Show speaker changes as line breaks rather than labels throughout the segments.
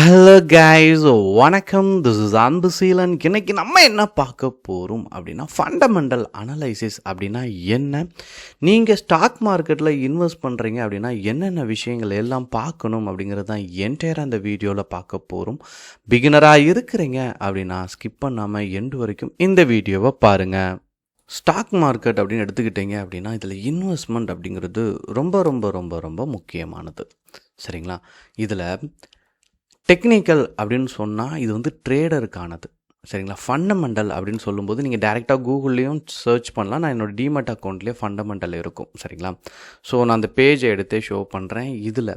Hello guys, வணக்கம். This is Anbuseelan. இன்னைக்கு நம்ம என்ன பார்க்க போகிறோம் அப்படின்னா, ஃபண்டமெண்டல் அனலைசிஸ் அப்படின்னா என்ன, நீங்கள் ஸ்டாக் மார்க்கெட்டில் இன்வெஸ்ட் பண்ணுறீங்க அப்படின்னா என்னென்ன விஷயங்கள் எல்லாம் பார்க்கணும் அப்படிங்கிறது தான் என்டையராக அந்த வீடியோவில் பார்க்க போகிறோம். பிகினராக இருக்கிறீங்க அப்படின்னா ஸ்கிப் பண்ணாமல் எண்டு வரைக்கும் இந்த வீடியோவை பாருங்கள். ஸ்டாக் மார்க்கெட் அப்படின்னு எடுத்துக்கிட்டீங்க அப்படின்னா இதில் இன்வெஸ்ட்மெண்ட் அப்படிங்கிறது ரொம்ப ரொம்ப ரொம்ப ரொம்ப முக்கியமானது. சரிங்களா? இதில் டெக்னிக்கல் அப்படின்னு சொன்னால் இது வந்து ட்ரேடருக்கானது. சரிங்களா? ஃபண்டமெண்டல் அப்படின்னு சொல்லும்போது நீங்கள் டேரெக்டாக கூகுள்லேயும் சர்ச் பண்ணலாம். நான் என்னோடய டிமெட் அக்கௌண்ட்லேயே ஃபண்டமெண்டல் இருக்கும். சரிங்களா? ஸோ நான் அந்த பேஜை எடுத்தே ஷோ பண்ணுறேன். இதில்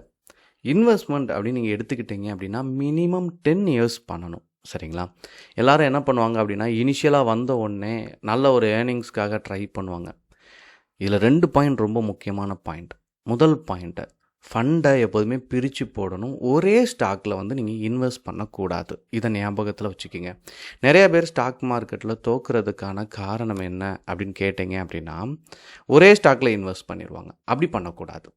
இன்வெஸ்ட்மெண்ட் அப்படின்னு நீங்கள் எடுத்துக்கிட்டீங்க அப்படின்னா மினிமம் 10 இயர்ஸ் பண்ணணும். சரிங்களா? எல்லோரும் என்ன பண்ணுவாங்க அப்படின்னா, இனிஷியலாக வந்த உடனே நல்ல ஒரு ஏர்னிங்ஸ்க்காக ட்ரை பண்ணுவாங்க. இதில் 2 பாயிண்ட் ரொம்ப முக்கியமான பாயிண்ட். முதல் பாயிண்ட்டு, ஃபண்டை எப்போதுமே பிரித்து போடணும். ஒரே ஸ்டாக்கில் வந்து நீங்கள் இன்வெஸ்ட் பண்ணக்கூடாது. இதை ஞாபகத்தில் வச்சுக்கிங்க. நிறைய பேர் ஸ்டாக் மார்க்கெட்டில் தோக்குறதுக்கான காரணம் என்ன அப்படின்னு கேட்டிங்க அப்படின்னா, ஒரே ஸ்டாக்கில் இன்வெஸ்ட் பண்ணிடுவாங்க. அப்படி பண்ணக்கூடாது.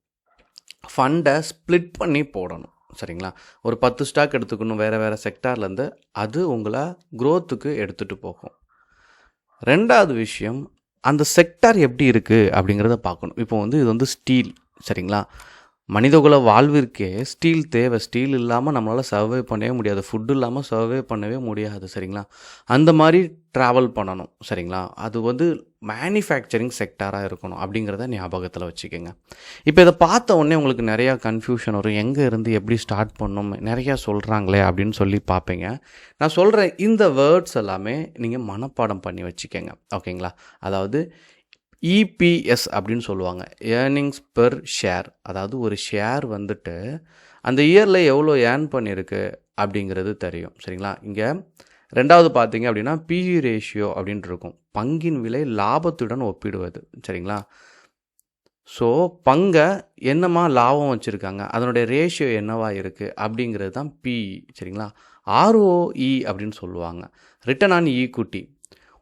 ஃபண்டை ஸ்ப்ளிட் பண்ணி போடணும். சரிங்களா? ஒரு 10 ஸ்டாக் எடுத்துக்கணும் வேறு செக்டார்லேருந்து. அது உங்களை க்ரோத்துக்கு எடுத்துகிட்டு போகும். ரெண்டாவது விஷயம், அந்த செக்டார் எப்படி இருக்குது அப்படிங்கிறத பார்க்கணும். இப்போ வந்து இது வந்து ஸ்டீல். சரிங்களா? மனிதகுல வாழ்விற்கே ஸ்டீல் தேவை. ஸ்டீல் இல்லாமல் நம்மளால் சர்வே பண்ணவே முடியாது. ஃபுட்டு இல்லாமல் சர்வே பண்ணவே முடியாது. சரிங்களா? அந்த மாதிரி ட்ராவல் பண்ணணும். சரிங்களா? அது வந்து மேனுஃபேக்சரிங் செக்டாராக இருக்கணும் அப்படிங்கிறத ஞாபகத்தில் வச்சுக்கோங்க. இப்போ இதை பார்த்த உடனே உங்களுக்கு நிறையா கன்ஃபியூஷன் வரும். எங்கே இருந்து எப்படி ஸ்டார்ட் பண்ணணும், நிறையா சொல்கிறாங்களே அப்படின்னு சொல்லி பார்ப்பீங்க. நான் சொல்கிற இந்த வேர்ட்ஸ் எல்லாமே நீங்கள் மனப்பாடம் பண்ணி வச்சுக்கோங்க. ஓகேங்களா? அதாவது இபிஎஸ் அப்படின்னு சொல்லுவாங்க, ஏர்னிங்ஸ் பெர் ஷேர். அதாவது ஒரு ஷேர் வந்துட்டு அந்த இயரில் எவ்வளோ ஏர்ன் பண்ணியிருக்கு அப்படிங்கிறது தெரியும். சரிங்களா? இங்கே ரெண்டாவது பார்த்தீங்க அப்படின்னா பிஇ ரேஷியோ அப்படின்ட்டு இருக்கும். பங்கின் விலை லாபத்துடன் ஒப்பிடுவது. சரிங்களா? ஸோ பங்கை என்னமா லாபம் வச்சுருக்காங்க, அதனுடைய ரேஷியோ என்னவா இருக்குது அப்படிங்கிறது தான் பிஇ. சரிங்களா? ஆர்ஓஇ அப்படின்னு சொல்லுவாங்க, ரிட்டர்ன் ஆன் ஈக்விட்டி.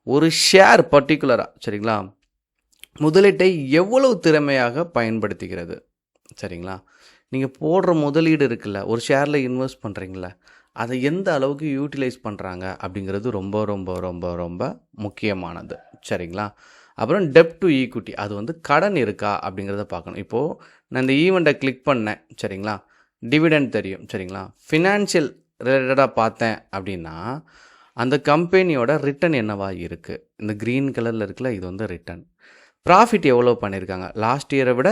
ஒரு ஷேர் பர்டிகுலராக, சரிங்களா, முதலீட்டை எவ்வளவு திறமையாக பயன்படுத்திக்கிறது. சரிங்களா? நீங்கள் போடுற முதலீடு இருக்குல்ல, ஒரு ஷேரில் இன்வெஸ்ட் பண்ணுறீங்கள, அதை எந்த அளவுக்கு யூட்டிலைஸ் பண்ணுறாங்க அப்படிங்கிறது ரொம்ப ரொம்ப ரொம்ப ரொம்ப முக்கியமானது. சரிங்களா? அப்புறம் டெப்ட் டு ஈக்விட்டி, அது வந்து கடன் இருக்கா அப்படிங்கிறத பார்க்கணும். இப்போது நான் இந்த ஈவெண்ட்டை கிளிக் பண்ணேன். சரிங்களா? டிவிடெண்ட் தெரியும். சரிங்களா? ஃபினான்ஷியல் ரிலேட்டடாக பார்த்தேன் அப்படின்னா அந்த கம்பெனியோட ரிட்டர்ன் என்னவா இருக்குது. இந்த க்ரீன் கலரில் இருக்குல்ல, இது வந்து ரிட்டர்ன். ப்ராஃபிட் எவ்வளோ பண்ணியிருக்காங்க, லாஸ்ட் இயரை விட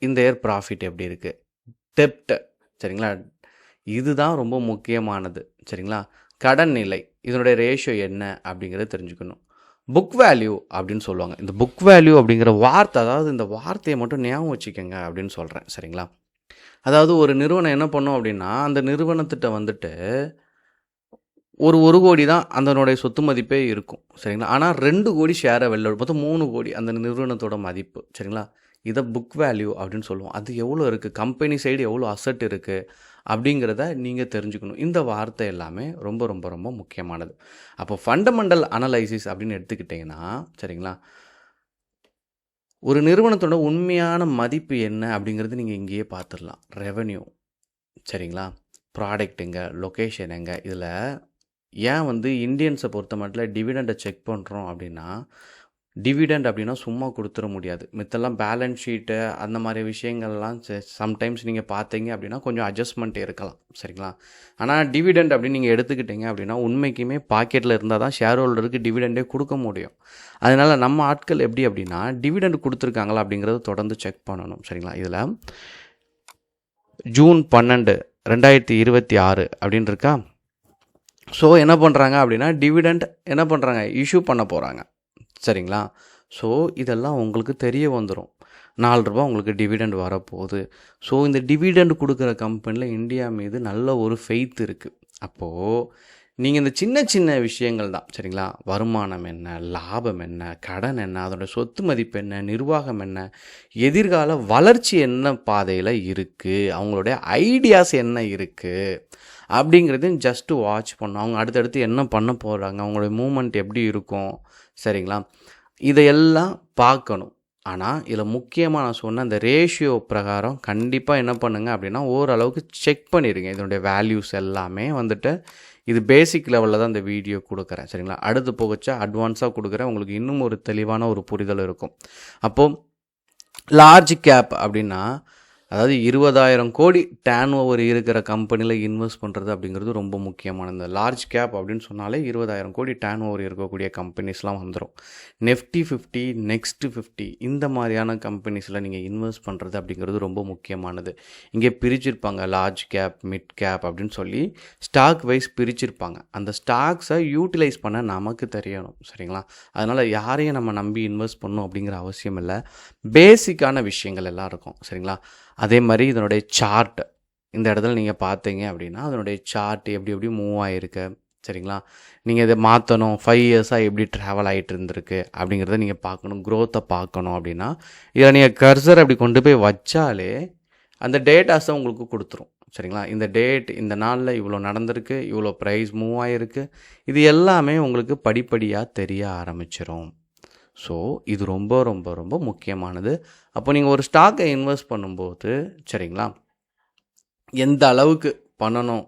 இந்த இயர் ப்ராஃபிட் எப்படி இருக்குது. டெப்ட். சரிங்களா? இதுதான் ரொம்ப முக்கியமானது. சரிங்களா? கடன் நிலை, இதனுடைய ரேஷியோ என்ன அப்படிங்கிறத தெரிஞ்சுக்கணும். புக் வேல்யூ அப்படின்னு சொல்லுவாங்க. இந்த புக் வேல்யூ அப்படிங்கிற வார்த்தை, அதாவது இந்த வார்த்தையை மட்டும் ஞாபகம் வச்சுக்கோங்க அப்படின்னு சொல்கிறேன். சரிங்களா? அதாவது ஒரு நிறுவனம் என்ன பண்ணும் அப்படின்னா, அந்த நிறுவனத்திட்ட வந்துட்டு ஒரு கோடி தான் அதனுடைய சொத்து மதிப்பே இருக்கும். சரிங்களா? ஆனால் 2 கோடி ஷேரை வெளில மொத்தம் 3 கோடி அந்த நிறுவனத்தோட மதிப்பு. சரிங்களா? இதை புக் வேல்யூ அப்படின்னு சொல்லுவோம். அது எவ்வளோ இருக்குது, கம்பெனி சைடு எவ்வளோ அசட் இருக்குது அப்படிங்கிறத நீங்கள் தெரிஞ்சுக்கணும். இந்த வார்த்தை எல்லாமே ரொம்ப ரொம்ப ரொம்ப முக்கியமானது. அப்போ ஃபண்டமெண்டல் அனலைசிஸ் அப்படின்னு எடுத்துக்கிட்டிங்கன்னா, சரிங்களா, ஒரு நிறுவனத்தோட உண்மையான மதிப்பு என்ன அப்படிங்கிறது நீங்கள் இங்கேயே பார்த்துடலாம். ரெவென்யூ, சரிங்களா, ப்ராடக்ட் எங்கே, லொக்கேஷன் எங்கே. இதில் ஏன் வந்து இந்தியன்ஸை பொறுத்த மட்டும் டிவிடெண்டை செக் பண்ணுறோம் அப்படின்னா, டிவிடெண்ட் அப்படின்னா சும்மா கொடுத்துட முடியாது. மித்தெல்லாம் பேலன்ஸ் ஷீட்டு அந்த மாதிரி விஷயங்கள்லாம் சம்டைம்ஸ் நீங்கள் பார்த்தீங்க அப்படின்னா கொஞ்சம் அட்ஜஸ்ட்மெண்ட் இருக்கலாம். சரிங்களா? ஆனால் டிவிடெண்ட் அப்படின்னு நீங்கள் எடுத்துக்கிட்டீங்க அப்படின்னா உண்மைக்குமே பாக்கெட்டில் இருந்தால் தான் ஷேர் ஹோல்டருக்கு டிவிடெண்டே கொடுக்க முடியும். அதனால் நம்ம ஆட்கள் எப்படி அப்படின்னா, டிவிடெண்ட் கொடுத்துருக்காங்களா அப்படிங்கிறத தொடர்ந்து செக் பண்ணணும். சரிங்களா? இதில் ஜூன் 12, 2026 அப்படின்னு இருக்கா. ஸோ என்ன பண்ணுறாங்க அப்படின்னா, டிவிடெண்ட் என்ன பண்ணுறாங்க, இஷ்யூ பண்ண போகிறாங்க. சரிங்களா? ஸோ இதெல்லாம் உங்களுக்கு தெரிய வந்துடும். ₹4 உங்களுக்கு டிவிடெண்ட் வரப்போகுது. ஸோ இந்த டிவிடெண்ட் கொடுக்குற கம்பெனியில் இந்தியா மீது நல்ல ஒரு ஃபெய்த் இருக்குது. அப்போது நீங்கள் இந்த சின்ன சின்ன விஷயங்கள் தான். சரிங்களா? வருமானம் என்ன, லாபம் என்ன, கடன் என்ன, அதோடய சொத்து மதிப்பு என்ன, நிர்வாகம் என்ன, எதிர்கால வளர்ச்சி என்ன பாதையில் இருக்குது, அவங்களுடைய ஐடியாஸ் என்ன இருக்குது அப்படிங்கிறதையும் ஜஸ்ட்டு வாட்ச் பண்ணணும். அவங்க அடுத்தடுத்து என்ன பண்ண போகிறாங்க, அவங்களுடைய மூமெண்ட் எப்படி இருக்கும். சரிங்களா? இதையெல்லாம் பார்க்கணும். ஆனால் இதில் முக்கியமாக நான் சொன்ன அந்த ரேஷியோ பிரகாரம் கண்டிப்பாக என்ன பண்ணுங்கள் அப்படின்னா ஓரளவுக்கு செக் பண்ணிடுங்க. இதனுடைய வேல்யூஸ் எல்லாமே வந்துட்டு இது பேசிக் லெவலில் தான் இந்த வீடியோ கொடுக்குறேன் சரிங்களா. அடுத்து போகச்சா அட்வான்ஸாக கொடுக்குறேன், உங்களுக்கு இன்னும் ஒரு தெளிவான ஒரு புரிதல் இருக்கும். அப்போது லார்ஜ் கேப் அப்படின்னா அதாவது 20,000 கோடி டேர்ன் ஓவர் இருக்கிற கம்பெனியில் இன்வெஸ்ட் பண்ணுறது அப்படிங்கிறது ரொம்ப முக்கியமானது. லார்ஜ் கேப் அப்படின்னு சொன்னாலே 20,000 கோடி டேர்ன் ஓவர் இருக்கக்கூடிய கம்பெனிஸ்லாம் வந்துடும். Nifty 50, Next 50 இந்த மாதிரியான கம்பெனிஸில் நீங்கள் இன்வெஸ்ட் பண்ணுறது அப்படிங்கிறது ரொம்ப முக்கியமானது. இங்கே பிரிச்சிருப்பாங்க லார்ஜ் கேப், மிட் கேப் அப்படின்னு சொல்லி ஸ்டாக் வைஸ் பிரிச்சிருப்பாங்க. அந்த ஸ்டாக்ஸை யூட்டிலைஸ் பண்ண நமக்கு தெரியணும் சரிங்களா. அதனால் யாரையும் நம்ம நம்பி இன்வெஸ்ட் பண்ணணும் அப்படிங்கிற அவசியம் இல்லை. பேசிக்கான விஷயங்கள் எல்லாம் இருக்கும் சரிங்களா. அதே மாதிரி இதனுடைய சார்ட் இந்த இடத்துல நீங்கள் பார்த்தீங்க அப்படின்னா அதனுடைய சார்ட் எப்படி எப்படி மூவ் ஆகிருக்கு சரிங்களா. நீங்கள் இதை மாற்றணும் 5 இயர்ஸாக எப்படி ட்ராவல் ஆகிட்டு இருந்திருக்கு அப்படிங்கிறத நீங்கள் பார்க்கணும். க்ரோத்தை பார்க்கணும் அப்படின்னா இதில் நீங்கள் கர்சர் அப்படி கொண்டு போய் வச்சாலே அந்த டேட்டாஸை உங்களுக்கு கொடுத்துரும் சரிங்களா. இந்த டேட் இந்த நாளில் இவ்வளோ நடந்திருக்கு, இவ்வளோ ப்ரைஸ் மூவ் ஆகிருக்கு, இது எல்லாமே உங்களுக்கு படிப்படியாக தெரிய ஆரம்பிச்சிடும். ஸோ இது ரொம்ப ரொம்ப ரொம்ப முக்கியமானது. அப்போ நீங்கள் ஒரு ஸ்டாக்கை இன்வெஸ்ட் பண்ணும்போது சரிங்களா எந்த அளவுக்கு பண்ணணும்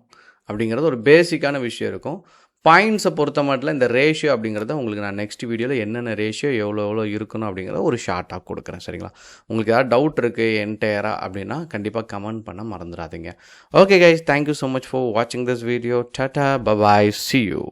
அப்படிங்கிறது ஒரு பேசிக்கான விஷயம் இருக்கும். பாயிண்ட்ஸை பொறுத்த மட்டும் இந்த ரேஷியோ அப்படிங்கிறத உங்களுக்கு நான் நெக்ஸ்ட் வீடியோவில் என்னென்ன ரேஷியோ எவ்வளோ இருக்கணும் அப்படிங்கிறத ஒரு ஷார்ட்டாக கொடுக்குறேன் சரிங்களா. உங்களுக்கு ஏதாவது டவுட் இருக்குது என்டையராக அப்படின்னா கண்டிப்பாக கமெண்ட் பண்ண மறந்துடாதீங்க. Okay guys, thank you so much for வாட்சிங் this video. Tata, bye bye, see you.